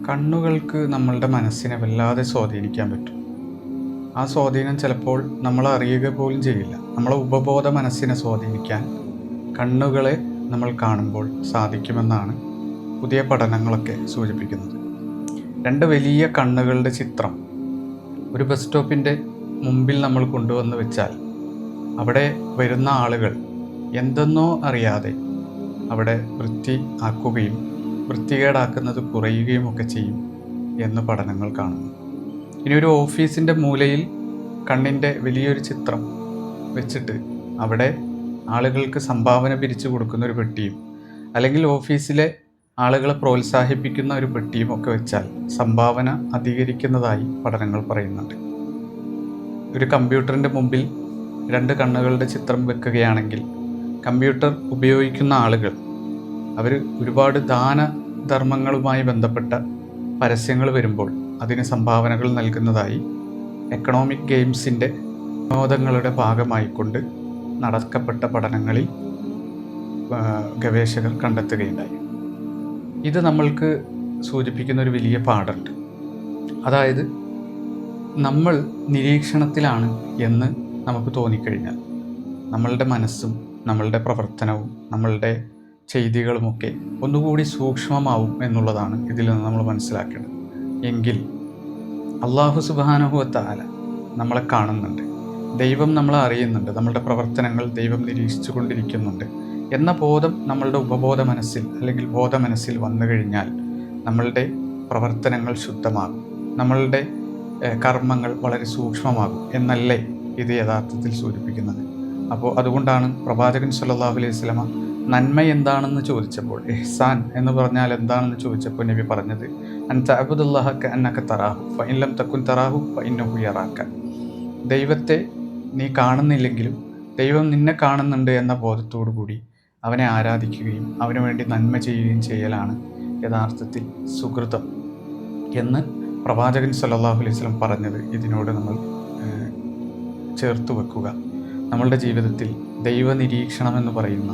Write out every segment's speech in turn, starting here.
കണ്ണുകൾക്ക് നമ്മളുടെ മനസ്സിനെ വല്ലാതെ സ്വാധീനിക്കാൻ പറ്റും. ആ സ്വാധീനം ചിലപ്പോൾ നമ്മൾ അറിയുക പോലും ചെയ്യില്ല. നമ്മളെ ഉപബോധ മനസ്സിനെ സ്വാധീനിക്കാൻ കണ്ണുകളെ നമ്മൾ കാണുമ്പോൾ സാധിക്കുമെന്നാണ് പുതിയ പഠനങ്ങളൊക്കെ സൂചിപ്പിക്കുന്നത്. രണ്ട് വലിയ കണ്ണുകളുടെ ചിത്രം ഒരു ബസ് സ്റ്റോപ്പിൻ്റെ മുമ്പിൽ നമ്മൾ കൊണ്ടുവന്ന് വെച്ചാൽ അവിടെ വരുന്ന ആളുകൾ എന്തെന്നോ അറിയാതെ അവിടെ വൃത്തി ആക്കുകയും വൃത്തികേടാക്കുന്നത് കുറയുകയും ഒക്കെ ചെയ്യും എന്ന് പഠനങ്ങൾ കാണുന്നു. ഇനി ഒരു ഓഫീസിൻ്റെ മൂലയിൽ കണ്ണിൻ്റെ വലിയൊരു ചിത്രം വെച്ചിട്ട് അവിടെ ആളുകൾക്ക് സംഭാവന പിരിച്ചു കൊടുക്കുന്ന ഒരു പെട്ടിയും അല്ലെങ്കിൽ ഓഫീസിലെ ആളുകളെ പ്രോത്സാഹിപ്പിക്കുന്ന ഒരു പെട്ടിയും ഒക്കെ വെച്ചാൽ സംഭാവന അധികരിക്കുന്നതായി പഠനങ്ങൾ പറയുന്നുണ്ട്. ഒരു കമ്പ്യൂട്ടറിൻ്റെ മുമ്പിൽ രണ്ട് കണ്ണുകളുടെ ചിത്രം വെക്കുകയാണെങ്കിൽ കമ്പ്യൂട്ടർ ഉപയോഗിക്കുന്ന ആളുകൾ അവർ ഒരുപാട് ദാനധർമ്മങ്ങളുമായി ബന്ധപ്പെട്ട പരസ്യങ്ങൾ വരുമ്പോൾ അതിന് സംഭാവനകൾ നൽകുന്നതായി എക്കണോമിക് ഗെയിംസിൻ്റെ വിനോദങ്ങളുടെ ഭാഗമായിക്കൊണ്ട് നടക്കപ്പെട്ട പഠനങ്ങളിൽ ഗവേഷകർ കണ്ടെത്തുകയുണ്ടായി. ഇത് നമ്മൾക്ക് സൂചിപ്പിക്കുന്ന ഒരു വലിയ പാഠമുണ്ട്. അതായത് നമ്മൾ നിരീക്ഷണത്തിലാണ് എന്ന് നമുക്ക് തോന്നിക്കഴിഞ്ഞാൽ നമ്മളുടെ മനസ്സും നമ്മളുടെ പ്രവർത്തനവും നമ്മളുടെ ചെയ്തികളുമൊക്കെ ഒന്നുകൂടി സൂക്ഷ്മമാവും എന്നുള്ളതാണ് ഇതിൽ നിന്ന് നമ്മൾ മനസ്സിലാക്കേണ്ടത്. എങ്കിൽ അല്ലാഹു സുബ്ഹാനഹു വ തആല നമ്മളെ കാണുന്നുണ്ട്, ദൈവം നമ്മളെ അറിയുന്നുണ്ട്, നമ്മളുടെ പ്രവർത്തനങ്ങൾ ദൈവം നിരീക്ഷിച്ചു കൊണ്ടിരിക്കുന്നുണ്ട് എന്ന ബോധം നമ്മളുടെ ഉപബോധ മനസ്സിൽ അല്ലെങ്കിൽ ബോധ മനസ്സിൽ വന്നു കഴിഞ്ഞാൽ നമ്മളുടെ പ്രവർത്തനങ്ങൾ ശുദ്ധമാകും, നമ്മളുടെ കർമ്മങ്ങൾ വളരെ സൂക്ഷ്മമാകും എന്നല്ലേ ഇത് യഥാർത്ഥത്തിൽ സൂചിപ്പിക്കുന്നത്. അപ്പോൾ അതുകൊണ്ടാണ് പ്രവാചകൻ സല്ലല്ലാഹു അലൈഹി വസല്ലമ നന്മ എന്താണെന്ന് ചോദിച്ചപ്പോൾ, ഇഹ്സാൻ എന്ന് പറഞ്ഞാൽ എന്താണെന്ന് ചോദിച്ചപ്പോൾ നബി പറഞ്ഞത് അൻ തഅബ്ദുല്ലാഹ കഅന്നക തറാഹു ഫഇൻ ലം തകുൻ തറാഹു ഫഇന്നഹു യറാക. ദൈവത്തെ നീ കാണുന്നില്ലെങ്കിലും ദൈവം നിന്നെ കാണുന്നുണ്ട് എന്ന ബോധത്തോടു കൂടി അവനെ ആരാധിക്കുകയും അവന് വേണ്ടി നന്മ ചെയ്യുകയും ചെയ്യലാണ് യഥാർത്ഥത്തിൽ സുകൃതം എന്ന് പ്രവാചകൻ സല്ലല്ലാഹു അലൈഹി വസല്ലം പറഞ്ഞത് ഇതിനോട് നമ്മൾ ചേർത്ത് വെക്കുക. നമ്മളുടെ ജീവിതത്തിൽ ദൈവനിരീക്ഷണം എന്ന് പറയുന്ന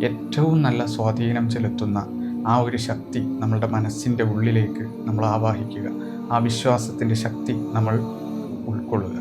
ഏറ്റവും നല്ല സ്വാധീനം ചെലുത്തുന്ന ആ ഒരു ശക്തി നമ്മളുടെ മനസ്സിൻ്റെ ഉള്ളിലേക്ക് നമ്മൾ ആവാഹിക്കുക, ആ വിശ്വാസത്തിൻ്റെ ശക്തി നമ്മൾ ഉൾക്കൊള്ളുക.